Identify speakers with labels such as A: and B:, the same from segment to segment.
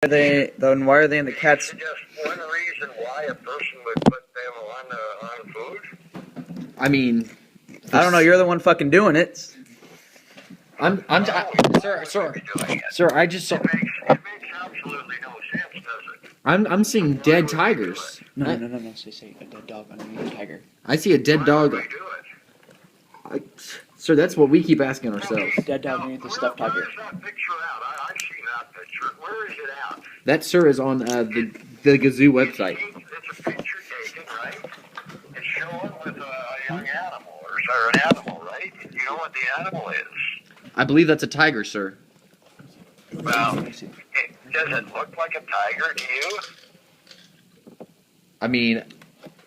A: Why are they in the cats?
B: Just one reason why a person would put them on food?
C: I mean,
A: I don't know. You're the one fucking doing it.
C: Sir, I just saw.
B: It makes absolutely no sense, does it?
C: I'm seeing dead tigers.
A: No. Say a dead dog underneath a tiger.
C: I see a dead dog.
B: Why would we do it?
C: Sir, that's what we keep asking ourselves.
A: Dead dog underneath a stuffed tiger.
B: Where is that picture out? I've seen that picture. Where is it out?
C: That, sir, is on the Gazoo website.
B: It's a picture taken, right? It's showing with a young animal, or an animal, right? You know what the animal is?
C: I believe that's a tiger, sir.
B: Well, does it look like a tiger to you?
C: I mean,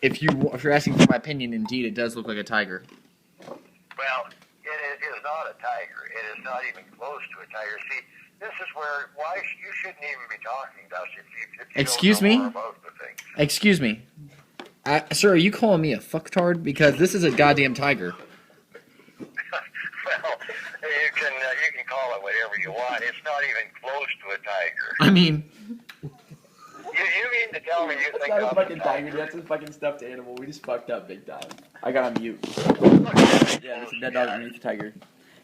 C: if you're asking for my opinion, indeed, it does look like a tiger.
B: Well, it is not a tiger. It is not even close to a tiger. See, this is why you shouldn't even be talking to us if you
C: Excuse
B: don't know
C: me?
B: more about the thing.
C: Excuse me. Sir, are you calling me a fucktard? Because this is a goddamn tiger.
B: Well, you can call it whatever you want. It's not even close to a tiger.
C: I mean,
B: You mean to tell me you think
A: That's not a
B: of
A: fucking tiger. That's a fucking stuffed animal. We just fucked up big time. I got on mute. Yeah, there's a dead dog underneath the tiger.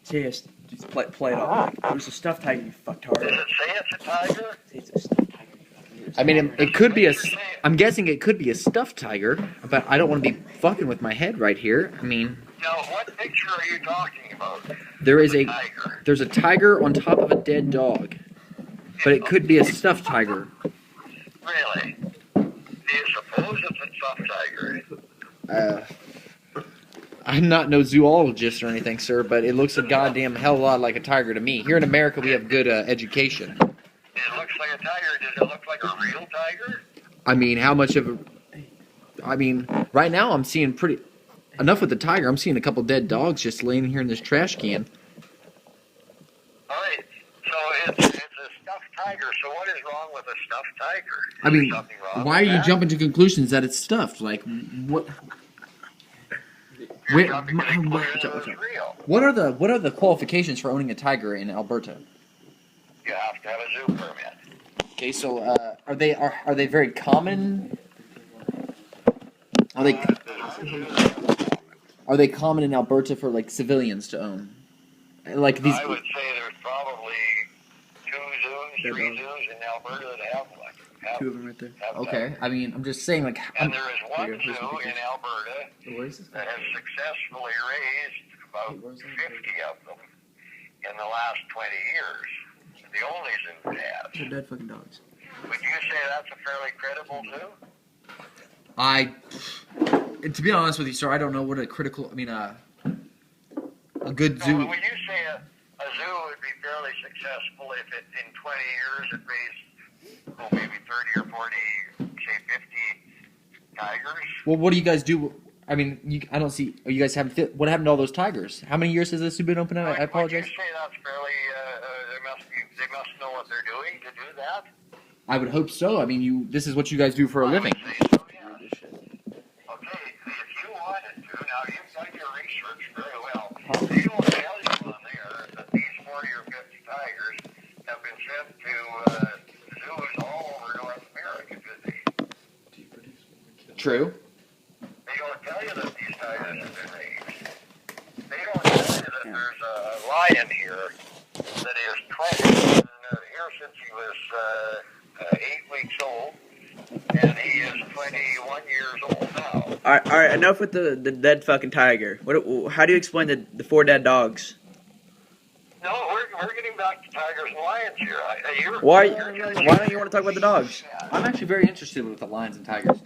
A: Say yes. Just play it off. It was a stuffed tiger. You fucktard.
B: Does it say it's a tiger?
A: Say it's a stuffed tiger. You fucking
C: I mean, it could be I'm guessing it could be a stuffed tiger, but I don't want to be fucking with my head right here. I mean,
B: Now, what picture are you talking about?
C: there's
B: Tiger.
C: a tiger on top of a dead dog, but it could be a stuffed tiger.
B: Really? Do you suppose it's a stuffed tiger?
C: I'm not no zoologist or anything, sir, but it looks a goddamn hell of a lot like a tiger to me. Here in America, we have good education.
B: It looks like a tiger. Does it look like a real tiger?
C: I mean, how much of a... I mean, right now I'm seeing pretty... Enough with the tiger, I'm seeing a couple dead dogs just laying here in this trash can.
B: All right. So it's a stuffed tiger. So what is wrong with a stuffed tiger?
C: I mean,
B: Is there something wrong
C: why are
B: with
C: you
B: that?
C: jumping to conclusions that it's stuffed? Like, what...
B: You're jumping to conclusions that it's real.
C: What are the qualifications for owning a tiger in Alberta?
B: You have to have a zoo permit.
C: Okay, so are they very common? Are they common in Alberta for like civilians to own? Like these.
B: I would say there's probably 3 zoos in Alberta that have one.
A: Two of them right there.
C: Okay, I mean, I'm just saying like.
B: And there is one zoo in Alberta that has successfully raised about 50 of them in the last 20 years. The only zoo that has.
A: They're dead fucking dogs.
B: Would you say that's a fairly credible zoo?
C: To be honest with you, sir, I don't know what a good zoo.
B: No, would you say a zoo would be fairly successful if it in 20 years it raised maybe 30 or 40, say 50 tigers?
C: Well, what do you guys do? I mean, I don't see. You guys haven't. What happened to all those tigers? How many years has this zoo been open? I apologize.
B: Would you say that's fairly? They must know what they're doing to do that.
C: I would hope so. I mean, this is what you guys do for a living.
B: I would say so, yeah. Okay, if you wanted to, now you've done your research very well. They don't tell you on there that these 40 or 50 tigers have been sent to zoos all over North America, do they?
C: True.
B: They don't tell you that these tigers have been raised. They don't tell you that there's a lion here that is 20, here since he was 8 weeks old, and he is 21 years old now.
A: All right. Enough with the dead fucking tiger. How do you explain the 4 dead dogs?
B: No, we're getting back to tigers and lions here.
A: Why don't you want to talk about the dogs?
C: I'm actually very interested with the lions and tigers.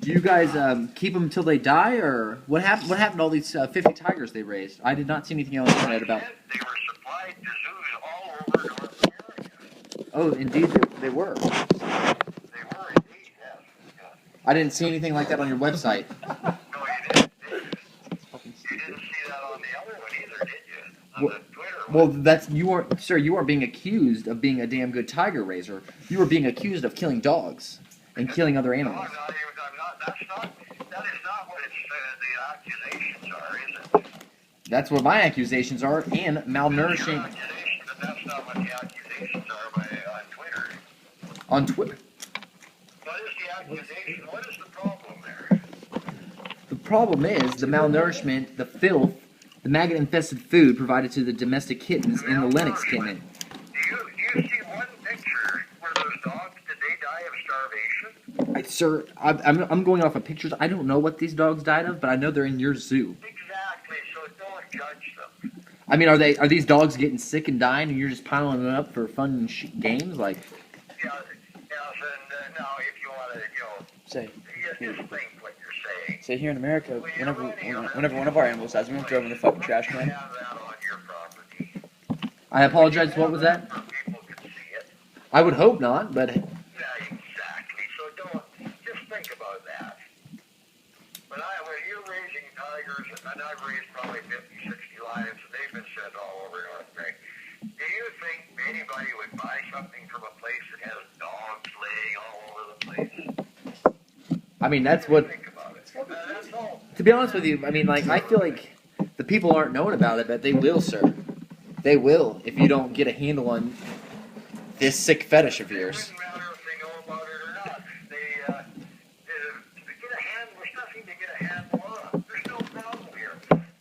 C: Do you guys keep them until they die, or what happened? What happened to all these 50 tigers they raised? I did not see anything on the internet about.
B: They were supplied to zoos all over North America.
C: Oh, indeed, they were.
B: They were indeed, yes.
C: I didn't see anything like that on your website.
B: No, you didn't. You didn't see that on the other one either, did you? On the Twitter one.
C: Well, sir, you aren't being accused of being a damn good tiger raiser. You were being accused of killing dogs and killing other
B: No,
C: animals.
B: I'm not. That is not what the accusations are, is it?
C: That's what my accusations are, and
B: Your
C: malnourishing.
B: accusation, but that's not what the accusations are on Twitter.
C: On Twitter.
B: What is the accusation? What is the problem there?
C: The problem is the malnourishment, the filth, the maggot-infested food provided to the domestic kittens in the Lennox kitten.
B: Do you see one picture where those dogs, did they die of starvation?
C: Sir, I'm going off of pictures. I don't know what these dogs died of, but I know they're in your zoo.
B: Exactly, so don't judge them.
C: I mean, are these dogs getting sick and dying, and you're just piling them up for fun and games? Like,
B: Yeah, and now if you want to,
A: Say,
B: just think what you're saying.
A: say here in America, whenever one of our animals dies, we don't throw them in the fucking trash can.
B: Have that on your property.
C: I apologize. What was that?
B: Where people can see it.
C: I would hope not, but
B: Yeah, exactly. So just think about that. When you're raising tigers, and I've raised probably 50, 60 lions, and they've been sent all over North America. Do you think anybody would buy something from a place that has dogs laying all over the place?
C: I mean, that's what.
B: Think about it. That's all.
C: To be honest with you, I mean, like, I feel like the people aren't knowing about it, but they will, sir. They will if you don't get a handle on this sick fetish of
B: It
C: yours.
B: doesn't matter if they know about it or not. To get a hand, there's nothing to get a handle on. There's no problem here.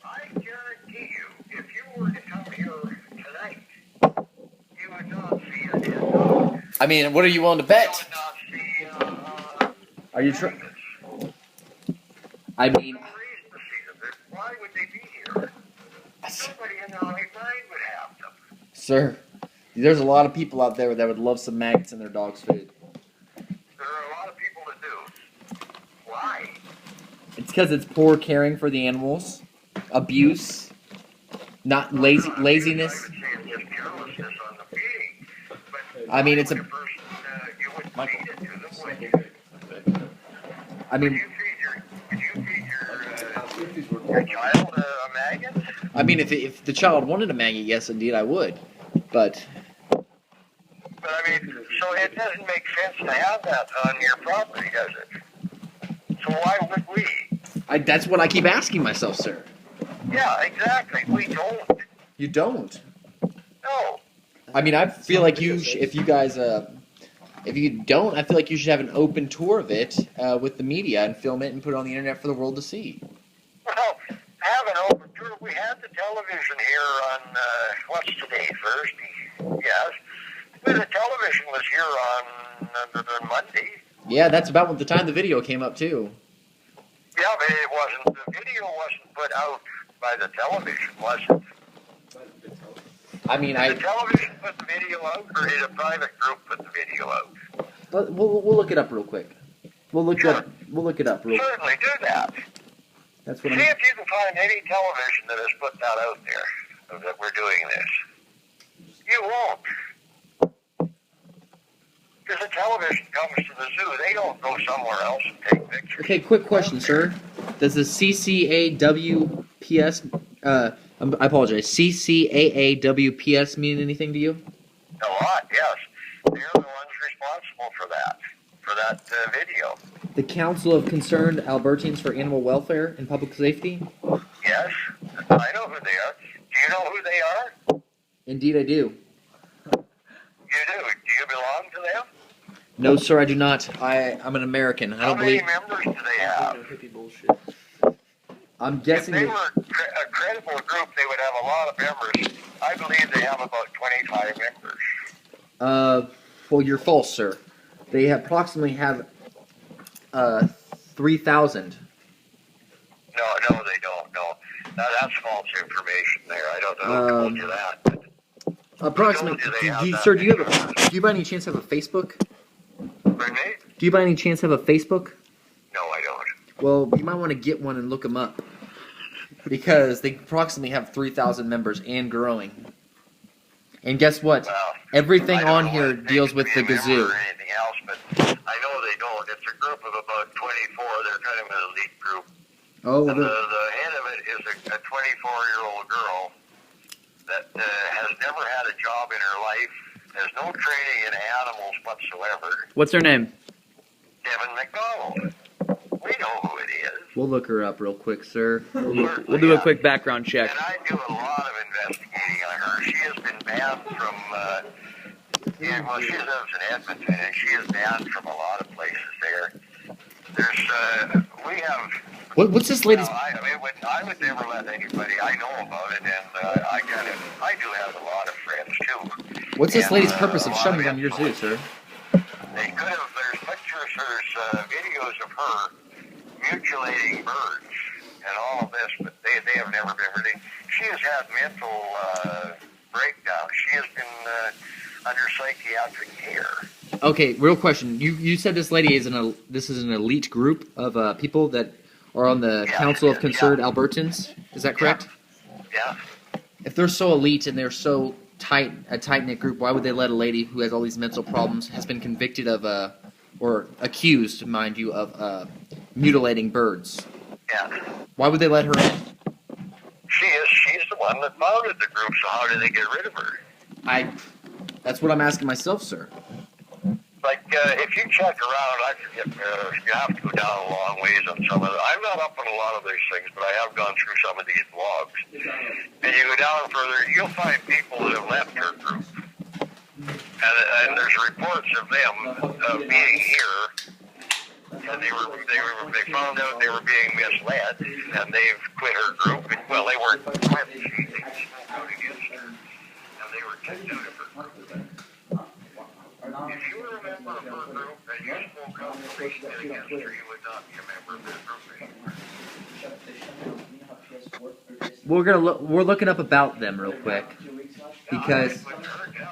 B: I guarantee you, if you were to come here tonight, you would not see a dead dog.
C: I mean, what are you willing to
B: You
C: bet?
B: would not see
C: Are you trying? I mean,
B: no reason to see them. Why would they be here? Nobody in their right mind would have them.
C: sir, there's a lot of people out there that would love some maggots in their dog's food.
B: There are a lot of people that do. Why?
C: It's because it's poor caring for the animals, abuse, not laziness.
B: I would say it's just carelessness on the feeding. But
C: I mean, it's a.
B: you wouldn't feed it to them, would you?
C: I
B: Would
C: mean,
B: you feed your child a maggot?
C: I mean, if the child wanted a maggot, yes, indeed, I would. But
B: But I mean, so it doesn't make sense to have that on your property, does it? So why would we?
C: that's what I keep asking myself, sir.
B: Yeah, exactly. We don't.
C: You don't.
B: No.
C: I mean, I feel like if you guys, if you don't, I feel like you should have an open tour of it with the media and film it and put it on the internet for the world to see.
B: Well, have an open tour. We had the television here on, what's today, Thursday? Yes. The television was here on Monday.
C: Yeah, that's about the time the video came up too.
B: Yeah, but it wasn't, the video wasn't put out by the television, was it?
C: I mean,
B: Did the television put the video out, or did a private group put the video out?
C: we'll look it up real quick. We'll look
B: Sure.
C: it up real.
B: Certainly do that.
C: That's
B: See
C: what
B: if
C: I'm.
B: you can find any television that has put that out there, that we're doing this. You won't. Because the television comes to the zoo. They don't go somewhere else and take pictures.
C: Okay, quick question, sir. Does the CCAWPS, I apologize, CCAAWPS mean anything to you?
B: A lot, yes. They're the ones responsible for that video.
C: The Council of Concerned Albertines for Animal Welfare and Public Safety?
B: Yes, I know who they are. Do you know who they are?
C: Indeed, I do.
B: You do. Do you belong to them?
C: No, sir, I do not. I'm an American. I
B: How
C: don't
B: many
C: believe.
B: members do they have?
A: Hippie bullshit.
C: I'm
B: If
C: guessing.
B: they
C: that-
B: were a credible group, they would have a lot of members. I believe they have about 25 members.
C: Well, you're false, sir. They approximately have 3,000.
B: No, they don't. No, that's false information there. I don't know who told you that. But
C: Approximately.
B: Do they have that
C: Sir, do you
B: many
C: do you by any chance have a Facebook?
B: pardon me?
C: Do you by any chance have a Facebook?
B: No, I don't.
C: Well, you might want to get one and look them up. Because they approximately have 3,000 members and growing. And guess what?
B: Well,
C: Everything
B: I don't
C: on
B: know
C: here
B: what it
C: deals
B: takes
C: with
B: to
C: the
B: be a member
C: gazoo.
B: or anything else, but I know they don't. It's a group of about 24. They're kind of an elite group.
C: Oh,
B: And the head of it is a 24-year-old girl that has never had a job in her life, has no training in animals whatsoever.
A: What's her name?
B: Kevin McDonald. We know who it is.
C: we'll look her up real quick, sir.
A: We'll do a quick background check.
B: And I do a lot of investigating on her. She has been banned from Yeah, well, she lives in Edmonton, and she is banned from a lot of places there. We have...
C: What's this lady's...
B: I would never let anybody... I know about it, and I do have a lot of friends, too.
C: What's this lady's purpose of shutting down your zoo, sir?
B: They could have... There's pictures, there's videos of her mutilating birds and all of this, but they have never been really... She has had mental breakdown. She has been under psychiatric care.
C: Okay, real question. You said this lady is this is an elite group of people that are on the Council of Concerned Albertans. Is that correct?
B: Yeah.
C: If they're so elite and they're so a tight-knit group, why would they let a lady who has all these mental problems, has been convicted of, or accused, mind you, of mutilating birds?
B: Yeah.
C: Why would they let her in?
B: She's the one that founded the group, so how did they get rid of her?
C: That's what I'm asking myself, sir.
B: Like, if you check around, I forget, you have to go down a long ways on some of it. I'm not up on a lot of these things, but I have gone through some of these blogs. And you go down further, you'll find people that have left her group. And there's reports of them being here, and they found out they were being misled, and they've quit her group. Well, they weren't quit, they spoke out against her, and they were kicked out of her group. If you were a member of her group and you spoke out against her, you would not be a member of their group anymore.
C: We're looking up about them real quick because.
B: Yeah,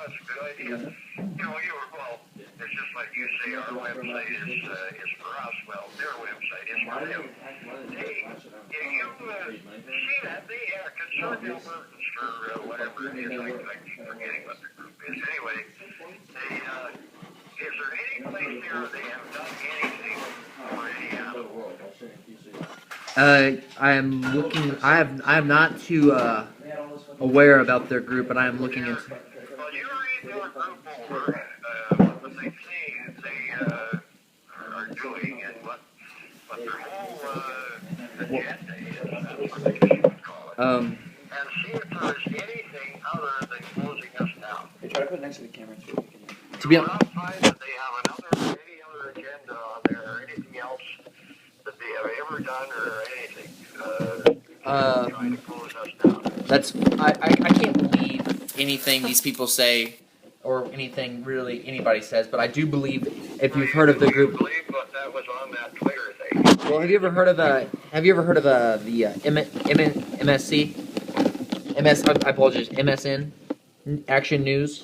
B: it's a good idea. Well, it's just like you say, our website is for us. Well, their website is for them. See that they are concerned Albertans for whatever it is. I keep forgetting what the group is. Anyway, is there any place there they have done anything for any animal?
C: I am looking. I am not too aware about their group, but I am looking into.
B: Well, you read their group over what they say they are doing and what their whole agenda is. That's what they should call it. And see if there is anything other than closing us down.
A: Hey, try to put it next to the camera too.
C: To be
B: Do not find that they have any other agenda on there or anything else that they have ever done or anything trying to close us down.
C: I can't believe anything these people say or anything really anybody says, but I do believe if you've heard of the group.
B: I believe what that was on that Twitter thing.
C: Well, have you ever heard of the MSC? I apologize, MSN Action News.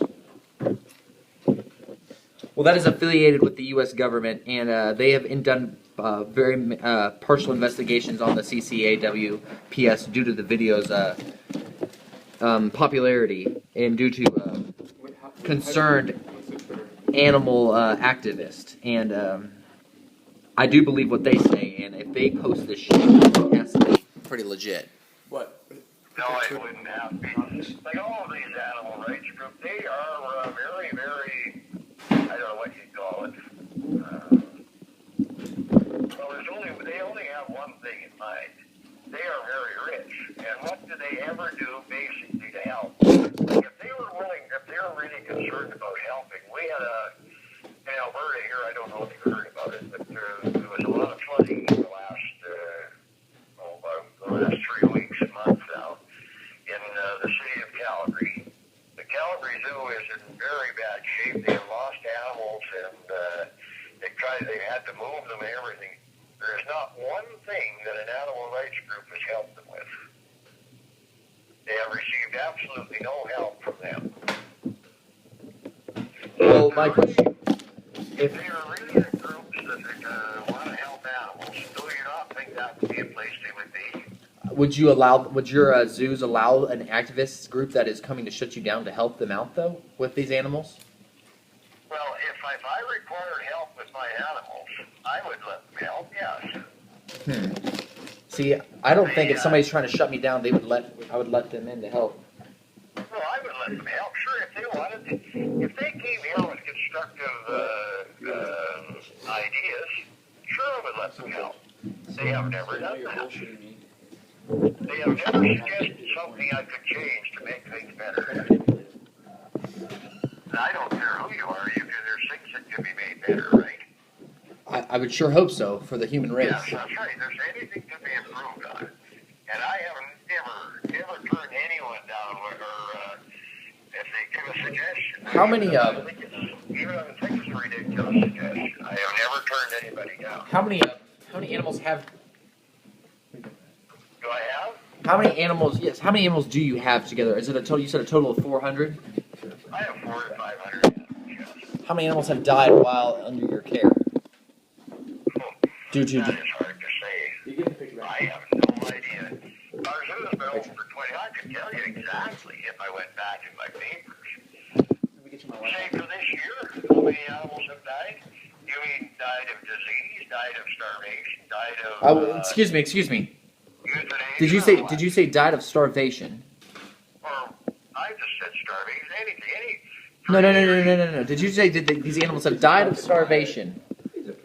C: Well, that is affiliated with the U.S. government, and they have done very partial investigations on the CCAWPS due to the video's popularity and due to concerned animal activists. And I do believe what they say, and if they post this shit, it has to be pretty legit.
A: What?
B: No, it wouldn't have to be. Like all of these animal rights groups, they are very, very, I don't know what you'd call it. Well, they only have one thing in mind. They are very rich. And what do they ever do basically to help? If they were really concerned about helping, we had in Alberta here, I don't know if you heard about it, but there was a lot of flooding in the last 3 weeks, a month now, in the city of Calgary. The Calgary Zoo is in very bad shape. They have lost animals, and they had to move them and everything. There is not one thing that an animal rights group has helped them with. They have received absolutely no help from them.
C: Well, my question.
B: If they are really groups that want to help animals, do you not think that would be a place they would be?
C: Would your zoos allow an activist group that is coming to shut you down to help them out, though, with these animals?
B: Well, if I required help with my animals, I would let them help, yes.
C: See, I don't think if somebody's trying to shut me down, I would let them in to help.
B: Well, I would let them help, sure, if they wanted to. If they came here with constructive ideas, sure, I would let them help. They have never done that. They have never suggested something I could change to make things better. And I don't care who you are. There's things that can be made better, right?
C: I would sure hope so for the human race.
B: Yes, that's right. There's anything to be improved on. And I haven't ever turned anyone down or if they give a suggestion.
C: How many,
B: even if I think it's a ridiculous suggestion, I have never turned anybody down.
C: How many animals have?
B: Do I have?
C: How many animals? Yes. How many animals do you have together? Is it a total? You said a total of 400.
B: I have 400 to 500 animals, yes.
C: How many animals have died while under your care? Due to
B: That is hard to say. I have no idea. Our zoo has been open for 20. I could tell you exactly if I went back in my papers. Say for this year, how many animals have died? You mean died of disease, died of starvation, died of...
C: excuse me.
B: euthanasia?
C: Did you say died of starvation?
B: Or I just said starvation. Anything.
C: No. Did you say these animals have died of starvation?
B: None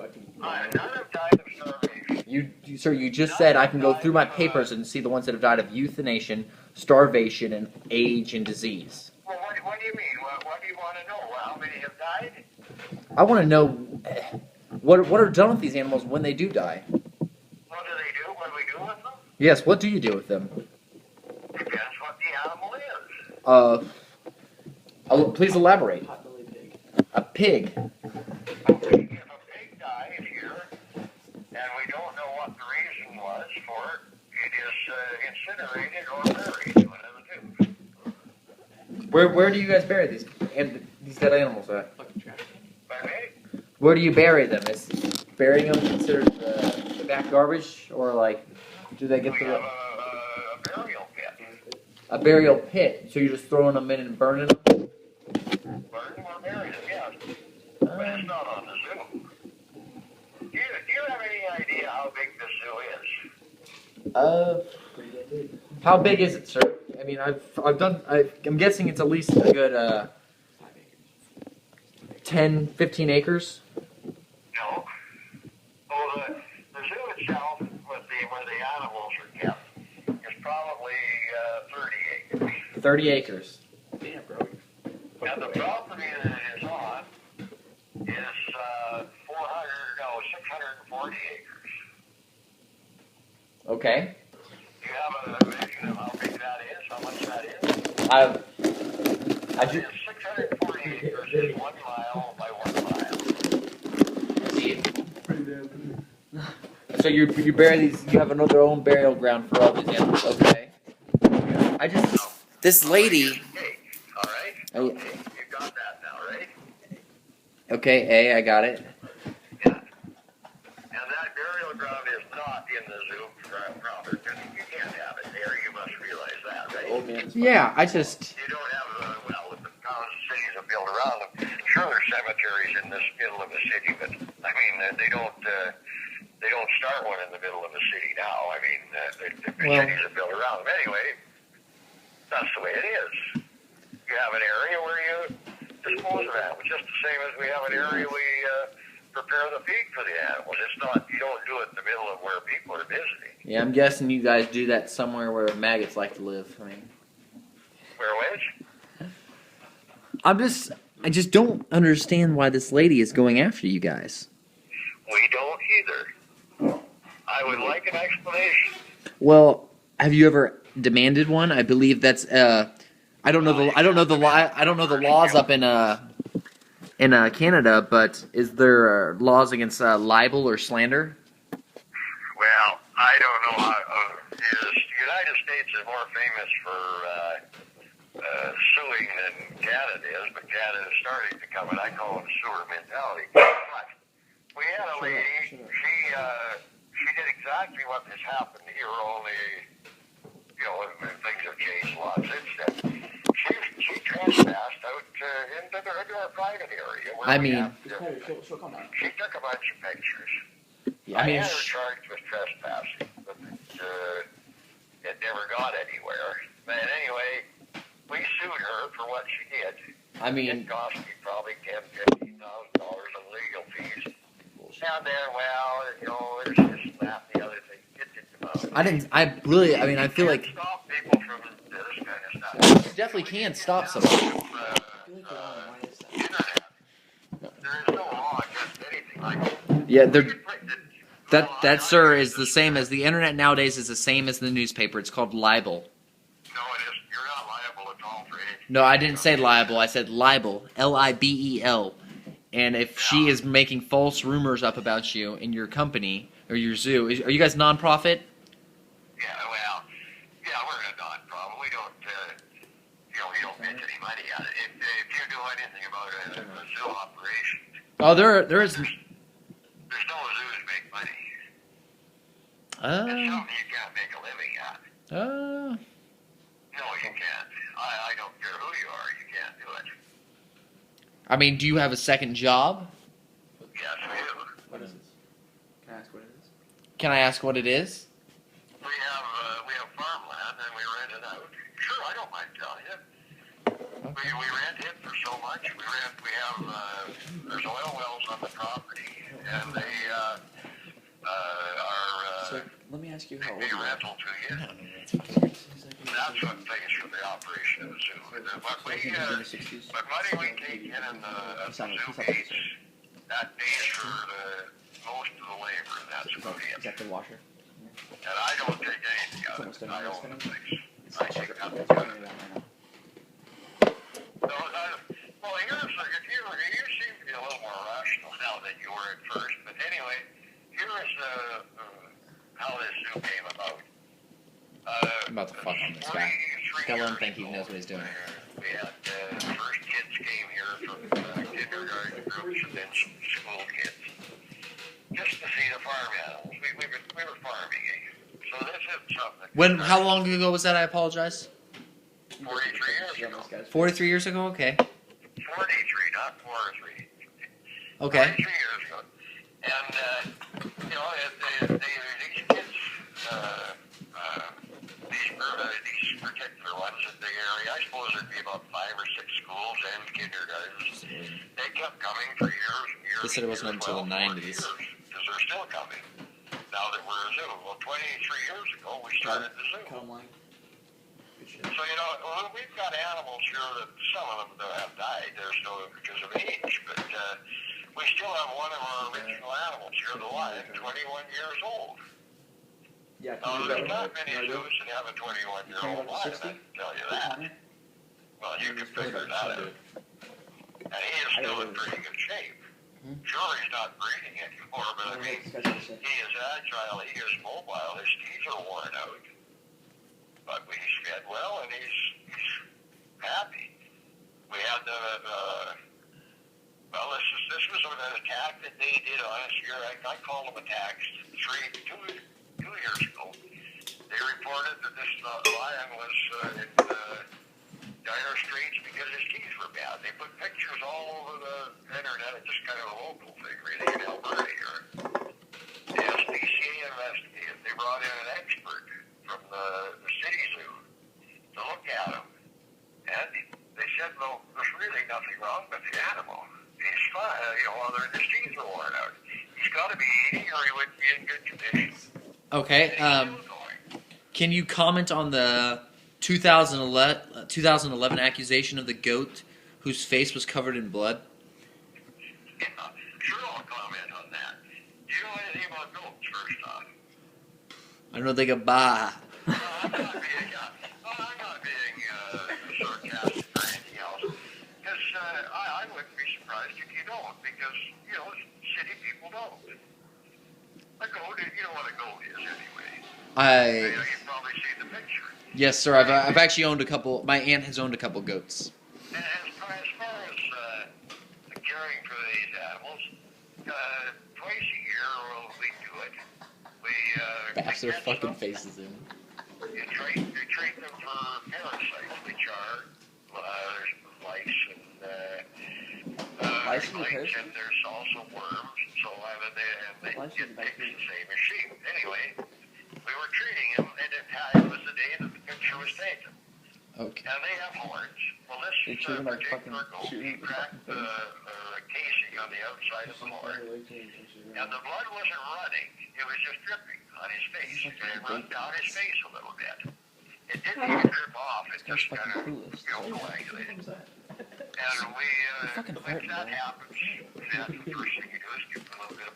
B: have died of starvation.
C: Sir, you just said I can go through my papers and see the ones that have died of euthanasia, starvation, and age and disease.
B: Well, what do you mean? What do you want to know? How many have died?
C: I want to know what are done with these animals when they do die.
B: What do they do? What do we do with them?
C: Yes, what do you do with them?
B: Depends what the animal is.
C: Please elaborate. A pig.
B: If a pig dies here, and we don't know what the reason was for it, it is incinerated or buried. One of the two.
C: Where do you guys bury these dead animals at?
B: By me?
C: Where do you bury them? Is burying them considered the back garbage, or like do they get
B: We
C: the
B: have a burial pit.
C: a burial pit? So you're just throwing them in and burning them?
B: Burn or bury them, yes. But it's not on the zoo. Do you have any idea how big the zoo is?
C: How big is it, sir? I mean, I'm guessing it's at least a good 10, 15 acres.
B: No. Well, the zoo itself, where the animals are kept, is probably 30 acres.
C: 30 acres.
A: Damn, bro.
B: Now, the property that it is on is 640 acres.
C: Okay.
B: Do you have a vision of how big that is? How much that is?
C: I do.
B: 640 acres is 1 mile by 1 mile.
C: See. So you bury these. You have another own burial ground for all these animals. Okay. This lady.
B: All right. Okay. You got that now, right?
C: Okay, I got it.
B: Yeah. And that burial ground is not in the zoo proper, because you can't have it there. You must realize that, right?
A: Old man's
C: Yeah,
B: You don't have, if the towns and cities are built around them, sure there's cemeteries in this middle of the city, but, I mean, they don't start one in the middle of the city now. I mean, the cities are built around them. Anyway, that's the way it is. You have an area where you dispose of animals, just the same as we have an area we prepare the feed for the animals. It's not, you don't do it in the middle of where people are visiting.
C: Yeah, I'm guessing you guys do that somewhere where maggots like to live. I mean,
B: Where which?
C: I just don't understand why this lady is going after you guys.
B: We don't either. I would like an explanation.
C: Well, have you ever demanded one? I believe that's I don't know the laws up in Canada, but is there laws against libel or slander?
B: Well, I don't know how. The United States is more famous for suing than Canada is, but Canada is starting to come, and I call it sewer mentality. But we had a lady. She did exactly what has happened here, only things have changed a lot since then. She trespassed out into our private area. She took a bunch of pictures.
C: Yeah,
B: I had her charged with trespassing, but it never got anywhere. But anyway, we sued her for what she did.
C: I mean,
B: it cost me probably $10,000, $15,000 in legal fees. And then, there's this, that, the other thing.
C: I feel like
B: stop people from this kind of stuff.
C: you definitely can stop somebody. Yeah, that sir is the same as the internet nowadays is the same as the newspaper. It's called libel.
B: No, it is. You're not liable at all for anything.
C: No, I didn't say liable. I said libel. Libel. And if she is making false rumors up about you in your company or your zoo, are you guys nonprofit?
B: Yeah, well, we're a non-profit. We don't, we don't make any money out of it. If you know anything about a zoo operation,
C: Oh, there is.
B: there's no zoos make money. It's
C: Uh,
B: something you can't make a living at. No, you can't. I don't care who you are. You can't do it.
C: I mean, do you have a second job?
B: Yes, we do.
A: What is this? Can I ask what it is?
C: Can I ask what it is?
B: We have farmland and we rent it out. Sure, I don't mind telling you. We rent it for so much. There's oil wells on the property, and they are
A: So let me ask you how old
B: pay
A: you are.
B: rental to you. That's what pays for the operation of the zoo. But money we take in the zoo gates, that pays for most of the labor, and that's about
A: Is
B: it.
A: that the washer?
B: And I don't take anything out of it. I own the place. I take nothing
A: It's
B: out of it.
A: right
B: Well, here's you seem to be a little more rational now than you were at first. But anyway, here's how this zoo came about.
C: I'm about to fuck on this guy. Tell him think he knows what he's doing.
B: We had first kids came here from kindergarten groups and then school kids, just to see the farm animals. We were farming. So this is something.
C: How long ago was that? I apologize.
B: 43 years ago.
C: 43 years ago. Okay.
B: 43, not 43.
C: Okay.
B: 43 years ago. And, these kids, these particular ones in the area, I suppose there'd be about 5 or 6 schools and kindergartens. They kept coming for years and years.
C: They said it wasn't until the 90s.
B: Because they're still coming. Now that we're a zoo. Well, 23 years ago, we started the zoo.
A: Cut 'em line. Good shit.
B: So, we've got animals here that some of them have died. There's no because of age, but we still have one of our original animals here, the lion, 21 years old.
A: Yeah,
B: Now,
A: can you
B: there's
A: do
B: not
A: that?
B: many zoos that have a 21-year-old lion, I can tell you that. Well, you can figure that out. And he is still in pretty good shape. Sure, he's not breeding anymore, but I mean, he is agile, he is mobile, his teeth are worn out. But he's fed well, and he's happy. We had this was an attack that they did on us here. I call them attacks 2 years ago. They reported that this lion was in dire straits because his teeth were bad. They put pictures all over the internet. It's just kind of a local thing, really, in Alberta here. The SPCA investigated. They brought in an expert from the city zoo to look at him. And they said, well, there's really nothing wrong with the animal. He's fine, other than his teeth are worn out. He's got to be eating or he wouldn't be in good condition.
C: Okay. Can you comment on the 2011 accusation of the goat whose face was covered in blood?
B: Yeah, sure, I'll comment on that. Do you know anything about goats, first off?
C: I know they got bah.
B: I'm not being sarcastic or anything else. Because I wouldn't be surprised if you don't, because, city people don't. A goat, you know what a goat is anyway. You've probably seen the picture.
C: Yes, sir. I've actually owned a couple. My aunt has owned a couple goats.
B: And as far as caring for these animals, twice a year we do it. We
C: Bash their fucking faces in.
B: You treat them for parasites, which are there's lice and and there's also worms and so on, and they get ticks the same as sheep. Anyway, we were treating them, and it was the day that the picture was taken.
C: Okay.
B: And they have horns. Well, this particular goat, he cracked the casing on the outside of the horn, and the blood wasn't running; it was just dripping on his face, and it ran down his face a little bit. It didn't even drip off; it just kind of coagulated. And if that happens, then the first thing you do is give them a little bit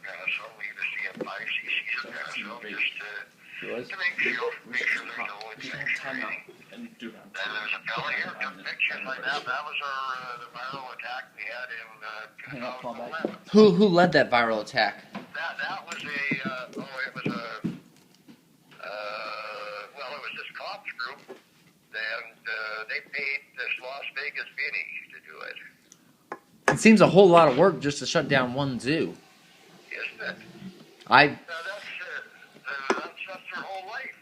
A: He was?
B: To make sure there's no infection.
A: Time out. And do that.
B: And there's a fella here took pictures like that. That was the viral attack we had in
A: Hang up, call back.
B: 2011.
C: Who led that viral attack?
B: That was it was it was this cops group, and they paid this Las Vegas Vinny to do it.
C: It seems a whole lot of work just to shut down one zoo.
B: Isn't it?
C: I
B: That's their whole life.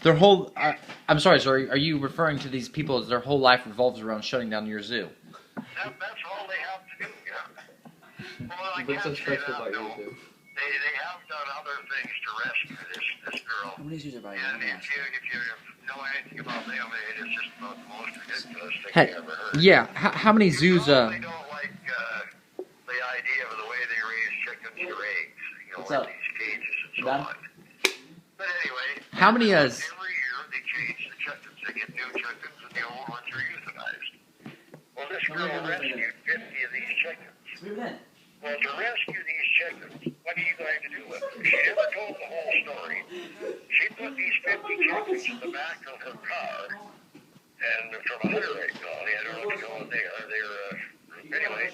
C: their whole. I'm sorry, sir. Are you referring to these people as their whole life revolves around shutting down your zoo?
B: That's all they have to do, yeah. Well, I
D: What's
B: can't
D: so
B: say
D: special
B: that,
D: about
B: no.
D: you two?
B: They have done other things to rescue this girl.
A: How many zoos are by
B: And
A: you?
B: if you know anything about them, it is just about the most ridiculous thing
C: Hey,
B: you ever heard.
C: yeah. How many
B: You
C: zoos?
B: probably don't like the idea of the way they raise chickens or eggs,
A: What's
B: in
A: up?
B: these cages and so
A: Done?
B: on. But anyway,
C: How many
B: every year they change the chickens. They get new chickens and the old ones are euthanized. Well, this girl rescued 50 of these chickens.
A: Move it in.
B: Well, to rescue these chickens, what are you going to do with them? She never told the whole story. She put these 50 chickens in the back of her car, and from a hunter rate colony, I don't know if you know what they are. Anyway,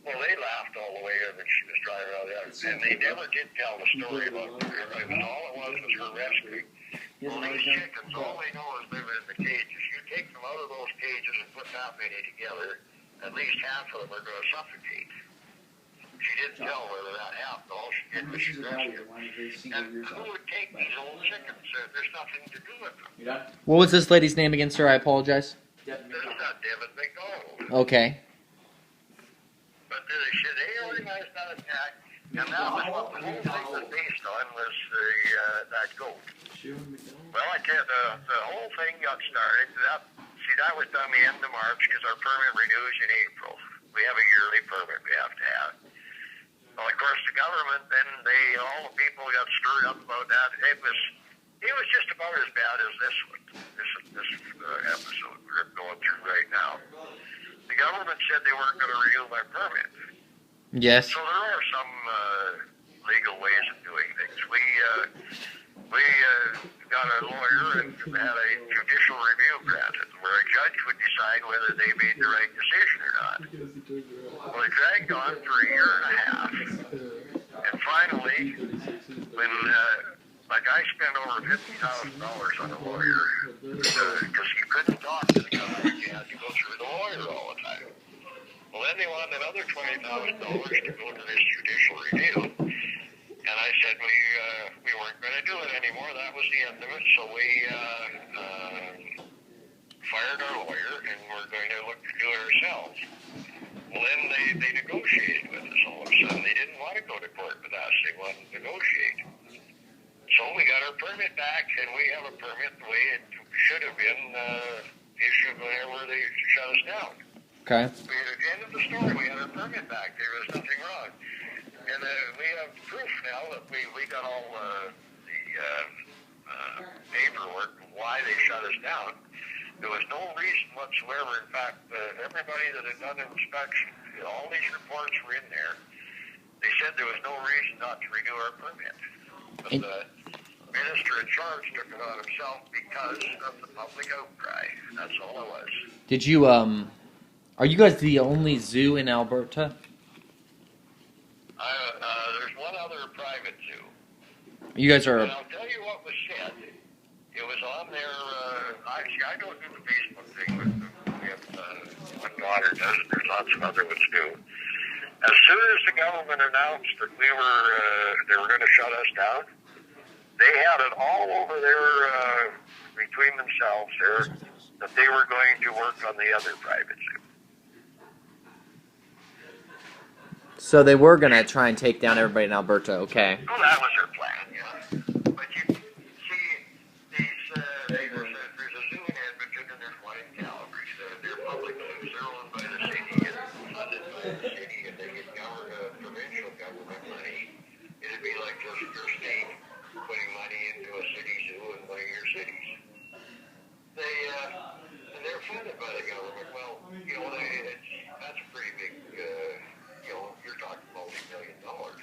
B: well, they laughed all the way when she was driving out there, and they never did tell the story about her. All it was her rescue. Well, these chickens, all they know is living in the cages. You take them out of those cages and put that many together, at least half of them are going to suffocate. She didn't tell whether that happened. All she did was she rescued them. And who would take these old chickens? There's nothing to do with them.
A: You done?
C: What was this lady's name again, sir? I apologize.
B: There's not David McDonald.
C: Okay.
B: But they organized that attack, and that was what the whole thing was based on, was that goat. Well, I tell you, the whole thing got started. That was done the end of March because our permit renews in April. We have a yearly permit we have to have. Well, of course, the government, then all the people got stirred up about that. It was just about as bad as this one, this episode we're going through right now. The government said they weren't going to renew my permit.
C: Yes.
B: So there are some legal ways of doing things. We got a lawyer and had a judicial review granted, where a judge would decide whether they made the right decision or not. Well, it dragged on for a year and a half, and finally, when I spent over $50,000 on a lawyer because you couldn't talk to the government, you had to go through the lawyer all the time. Well, then they wanted another $20,000 to go to this judicial review. And I said we weren't going to do it anymore. That was the end of it. So we fired our lawyer, and we're going to look to do it ourselves. Well, then they negotiated with us all of a sudden. They didn't want to go to court with us. They wanted to negotiate. So we got our permit back, and we have a permit the way it should have been issued whenever they shut us down.
C: Okay.
B: At the end of the story, we had our permit back. There was nothing wrong. And we have proof now that we got all the paperwork of why they shut us down. There was no reason whatsoever. In fact, everybody that had done an inspection, all these reports were in there. They said there was no reason not to renew our permit. But the minister in charge took it on himself because of the public outcry. That's all it was.
C: Did you Are you guys the only zoo in Alberta?
B: There's one other private zoo.
C: You guys are.
B: And I'll tell you what was said. It was on their. I don't do the Facebook thing with my daughter does. There's lots of other ones do. As soon as the government announced that they were going to shut us down, they had it all over their between themselves there that they were going to work on the other private zoo.
C: So they were gonna try and take down everybody in Alberta. Okay.
B: Well, that was their plan, yeah. But you see, there's a zoo in Edmonton and there's one in Calgary. They're public zoos. They're owned by the city and funded by the city, and they get provincial government money. It'd be like just your state putting money into a city zoo in one of your cities. They're funded by the government. Well, that's a pretty big. You're talking multi-million dollars.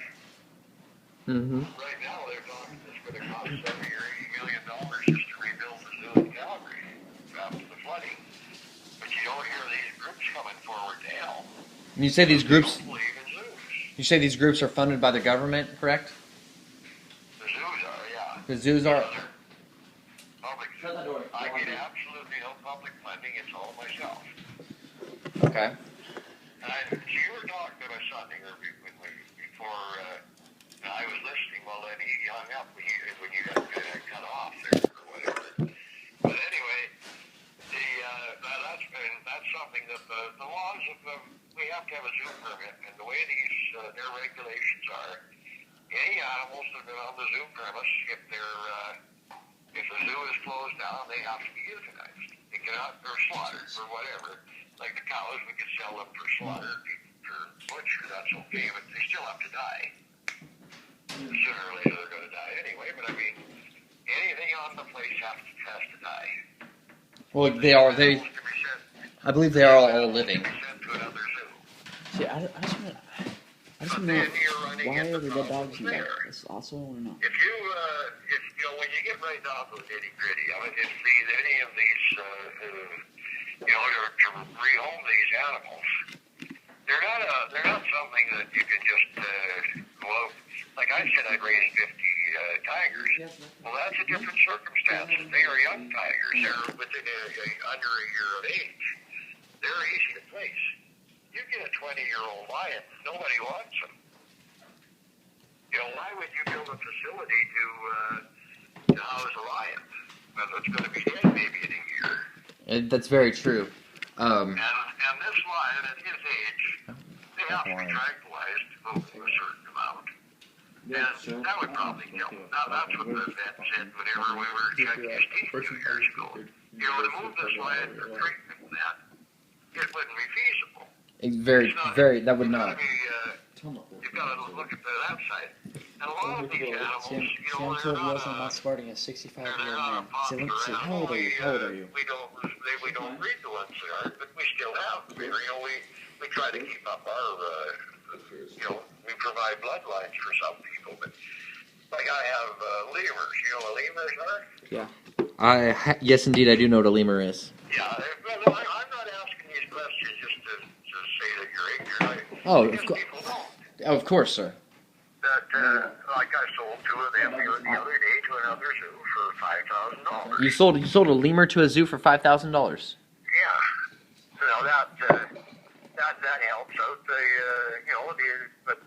C: Mm-hmm.
B: Right now, they're talking this going to cost $70 or $80 million just to rebuild the zoo in Calgary after the flooding. But you don't hear these groups coming forward to help.
C: You say these groups?
B: They don't believe in zoos.
C: You say these groups are funded by the government, correct?
B: The zoos are, yeah.
C: The zoos are.
B: Public
A: Shut that door.
B: I get absolutely no public funding. It's all myself.
C: Okay.
B: So you were talking about something before I was listening. Well, then he hung up when you got cut off there or whatever. But anyway, that's something that the laws of we have to have a zoo permit, and the way these their regulations are, any animals that are on the zoo premise, if the zoo is closed down, they have to be euthanized. They cannot, or slaughtered, or whatever. Like the cows, we could sell them for slaughter, for butcher, that's okay, but they still have to die. Sooner or later they're going to die anyway, but I mean, anything on the place has to die.
C: Well, they are. I believe they are all living.
A: See, I just want to know, why are the dead dogs in there? That's also what I want to know.
B: If when you get right down to the nitty gritty of it, it's any of these, to rehome these animals, they're not something that you can just go out. Like I said, I'd raise 50 tigers. Well, that's a different circumstance. They are young tigers. They're within under a year of age. They're easy to place. You get a 20-year-old lion, nobody wants them. Why would you build a facility to house a lion? Well, it's going to be dead maybe in a year.
C: That's very true.
B: And this lion, at his age, they have to be tranquilized to go to a certain amount. And that would probably kill him. Now, that's what the vet said whenever we were checking his teeth 2 years ago. To move this lion for treatment and that, it wouldn't be feasible.
C: Very, that would not.
B: You've got to look at that side. And a lot of these animals,
A: Sam told you wasn't about starting a 65-year-old man. See, how old are you?
B: We don't breed the ones that aren't, but we still have them. We try to keep up our, we provide bloodlines for some people, but like I have lemurs. You know what lemurs are?
C: Yeah. Yes, indeed, I do know what a lemur is.
B: Yeah, I'm not asking these questions just to say that you're ignorant.
C: Oh,
B: People don't.
C: of course, sir.
B: That, like I sold 2 of them the other day to another zoo for $5,000.
C: You sold a lemur to a zoo for $5,000.
B: Yeah. So that helps out but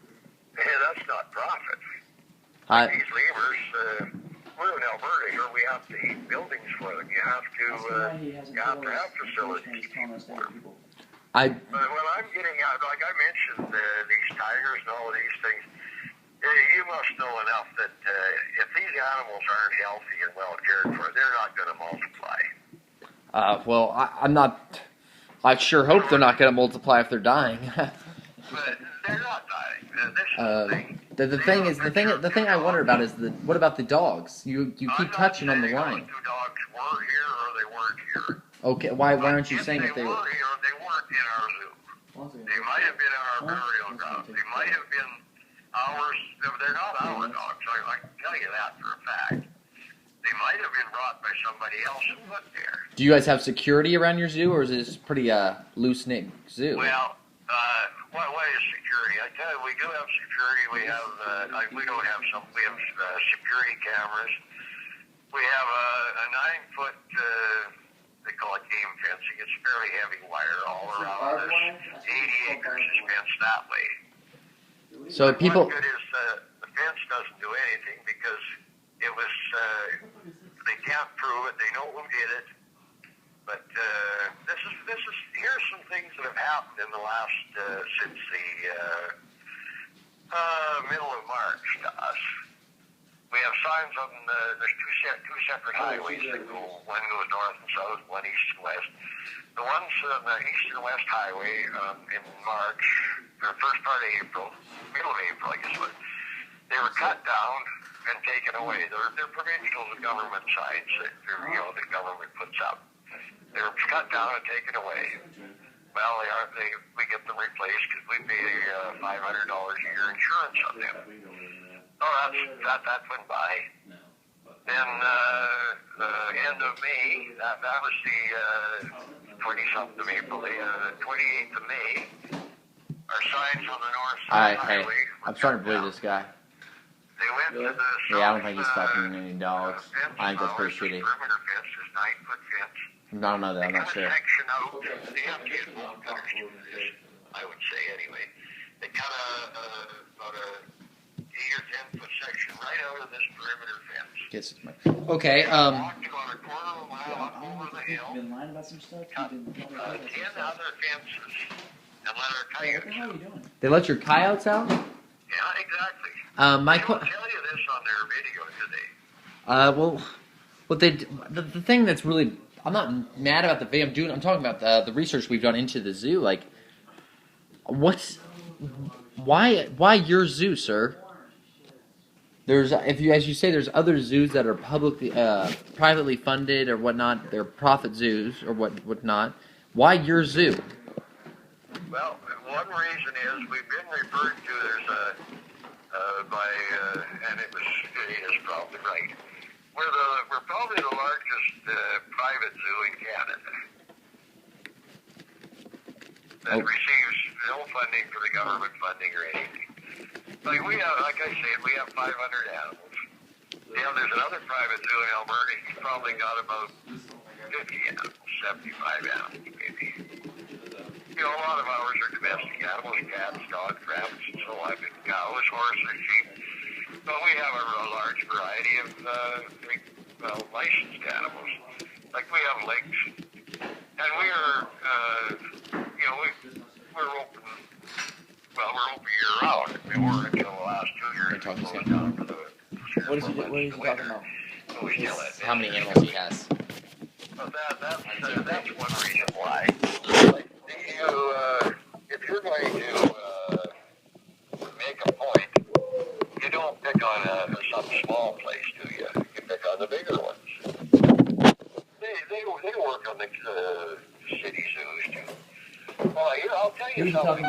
B: hey, that's not profit. These lemurs, we're in Alberta here. We have to eat buildings for them. You have to have facilities to keep them warm. But when I'm getting out, like I mentioned, these tigers and all of these things, you must know enough that if these animals aren't healthy and well cared for, they're not going to multiply.
C: Well, I'm not. I sure hope they're not going to multiply if they're dying.
B: But they're not dying. This is the thing.
C: The thing I wonder about is what about the dogs? You keep touching on the line.
B: Two dogs were here or they weren't here.
C: Okay, why aren't you saying
B: if
C: that they were?
B: Here, they weren't in our zoo. They might have been in our burial ground. They might have been ours. They're not our dogs. I can tell you that for a fact. They might have been brought by somebody else and put there.
C: Do you guys have security around your zoo, or is this pretty loose-knit zoo?
B: Well, what is security? I tell you, we do have security. We have we don't have some. We have security cameras. We have a 9-foot. They call it game fencing. It's fairly heavy wire all around us. 80 acres is fenced that way.
C: So people.
B: What's good is the fence doesn't do anything because it was. They can't prove it. They know who did it. But this is. Here's some things that have happened in the last since the middle of March to us. We have signs on there's two separate highways that go. One goes north and south, one east and west. The ones on the east and west highway in March, or first part of April, middle of April, I guess it was, they were cut down and taken away. They're provincial government signs that the government puts up. They were cut down and taken away. Well, we get them replaced because we pay $500 a year insurance on them. Oh, that went by. Then end of May, that was the 20-something of April, the 28th of May, our signs on the north side highway.
C: I'm starting to believe this guy.
B: They went to the south,
C: Yeah, I don't think he's fucking any dogs.
B: fence
C: I think that's pretty
B: flowers,
C: shitty.
B: perimeter fence, is 9-foot fence.
C: I don't know that. I'm not
B: They
C: sure.
B: cut a section out. They have to use bolt cutters to do this, I would say anyway. They cut about a 8 or 10-foot section right out of this perimeter fence.
C: Okay.
B: Walked about a quarter of a mile up over the hill,
A: You've been lying about some stuff.
B: cut
A: You've been
B: 10 other fences, and let our
A: What
B: coyotes
A: the hell are
B: out.
A: you doing?
C: They let your coyotes out?
B: Yeah, exactly.
C: My
B: They don't tell you this on their video today.
C: well, what they the thing that's really, I'm not mad about the video. I'm talking about the research we've done into the zoo. Like, why your zoo, sir? There's, as you say, there's other zoos that are privately funded or whatnot. They're profit zoos or whatnot. Why your zoo?
B: Well, one reason is we've been referred to, there's and it is probably right. We're probably the largest private zoo in Canada that receives no funding for the government funding or anything. Like I said, we have 500 animals. Yeah, there's another private zoo in Alberta. He's probably got about 50 animals, 75 animals maybe. You know, a lot of ours are domestic animals, cats, dogs, rabbits, and so on, and cows, horses, sheep. But we have a large variety of licensed animals. Like we have lakes, and we are, we're open. Well, we're open year round. We were until the last 2 years.
C: Talking
B: We closed down for the
A: What is he talking about?
B: But we still had
C: How many animals he has?
B: Well, that's one reason why. If you're going to make a point, you don't pick on some small place, do you? You pick on the bigger ones. They work on the city zoos too. Well, I'll tell you something.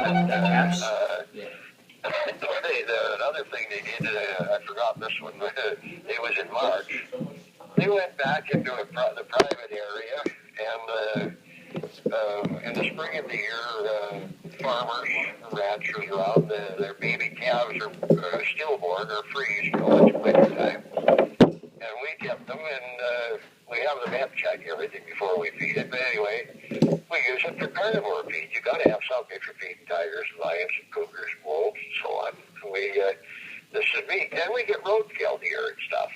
B: Another thing they did, I forgot this one. It was in March. They went back into the private area, and in the spring of the year, farmers, ranchers around, their baby calves are stillborn or freeze, it's winter time. And we kept them, and we have the vet check everything before we feed it. But anyway, we use it for carnivore feed. You got to have something for feeding tigers, lions, cougars, wolves, and so on. This is meat, and we get roadkill deer and stuff.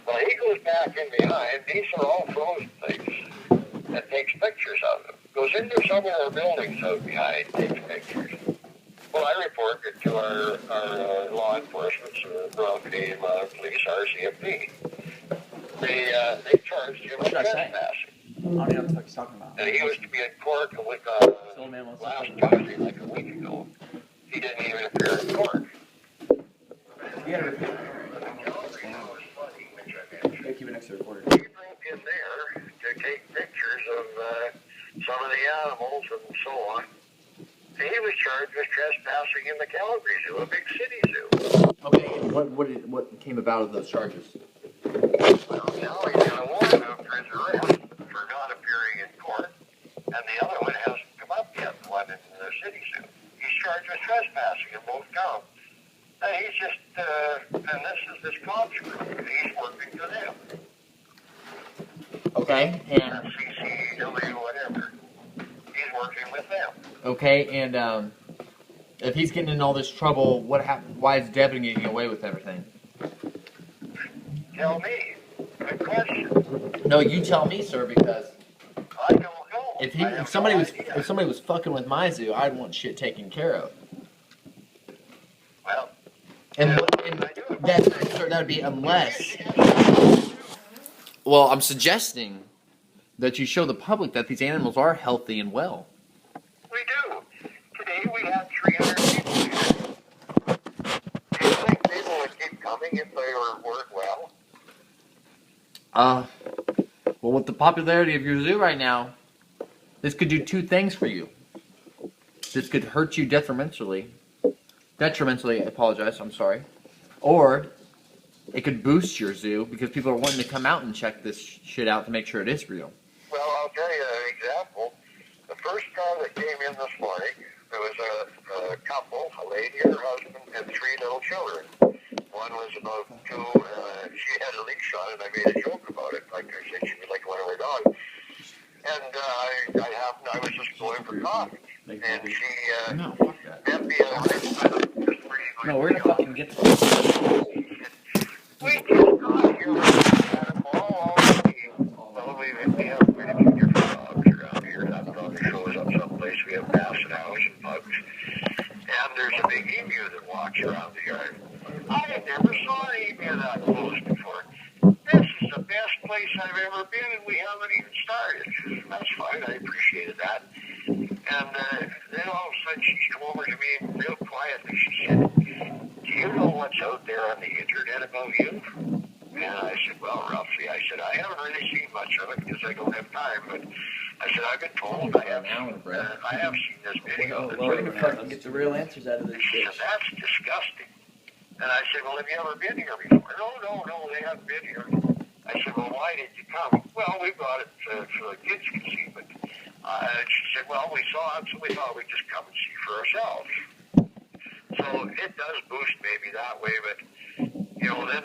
B: Well, he goes back in behind. These are all frozen things, and takes pictures of them. Goes into some of our buildings out behind, takes pictures. Well, I report it to our law enforcement, Royal Canadian Mounted Police, RCMP. They charged him with trespassing.
A: I don't know what the fuck he's talking about.
B: And he was to be in court last Tuesday, like a week ago. He didn't even appear in court.
A: You gotta repeat. Keep it next to the recorder.
B: He broke in there to take pictures of some of the animals and so on. And he was charged with trespassing in the Calgary Zoo, a big city zoo.
C: Okay, what came about of those charges?
B: Well, now he's going to warn him for his arrest for not appearing in court, and the other one hasn't come up yet, the one in the city zoo. He's charged with trespassing in both counts. And he's just, and this cop's group, he's working for them.
C: Okay, and
B: CCW, whatever. He's working with them.
C: okay, and if he's getting in all this trouble, what happened? Why is Devin getting away with everything?
B: Tell me. Good question.
C: No, you tell me, sir, because
B: I don't know.
C: if somebody was fucking with my zoo, I'd want shit taken care of.
B: Well,
C: And that'd be unless. Well, I'm suggesting that you show the public that these animals are healthy and well.
B: we do. Today we had 300 people here. Do you think people would keep coming if they work well?
C: Well, with the popularity of your zoo right now, this could do two things for you. This could hurt you detrimentally, I apologize, I'm sorry. Or it could boost your zoo because people are wanting to come out and check this shit out to make sure it is real.
B: Well, I'll tell you an example. The first car that came in this morning, there was a couple, a lady, her husband, and 3 little children. One was about 2, she had a leash on it, I made a joke about it, like I said she was like one of her dogs. And I was just going for coffee, and she
C: No, fuck that.
B: met me at a
A: No, we're gonna fucking get the.
B: we just got here at a mall all the well, we have quite a few different dogs around here. That dog shows up someplace. We have basset hounds and pugs. And there's a big emu that walks around the yard. I had never saw an emu that close before. This is the best place I've ever been, and we haven't even started. That's fine. I appreciated that. And then all of a sudden she came over to me real quietly. She said, "Do you know what's out there on the internet about you?" And I said, "Well, roughly." I said, "I haven't really seen much of it because I don't have time, but I said, I've been told I have seen this video."
A: Well, we're gonna fucking get the real answers out of this
B: She said,
A: bitch.
B: "That's disgusting." And I said, "Well, have you ever been here before?" No, they haven't been here." I said, "Well, why did you come?" "Well, we brought it so the kids could see, but she said, "Well, we saw it, so we thought we'd just come and see for ourselves." So it does boost maybe that way, but, you know, then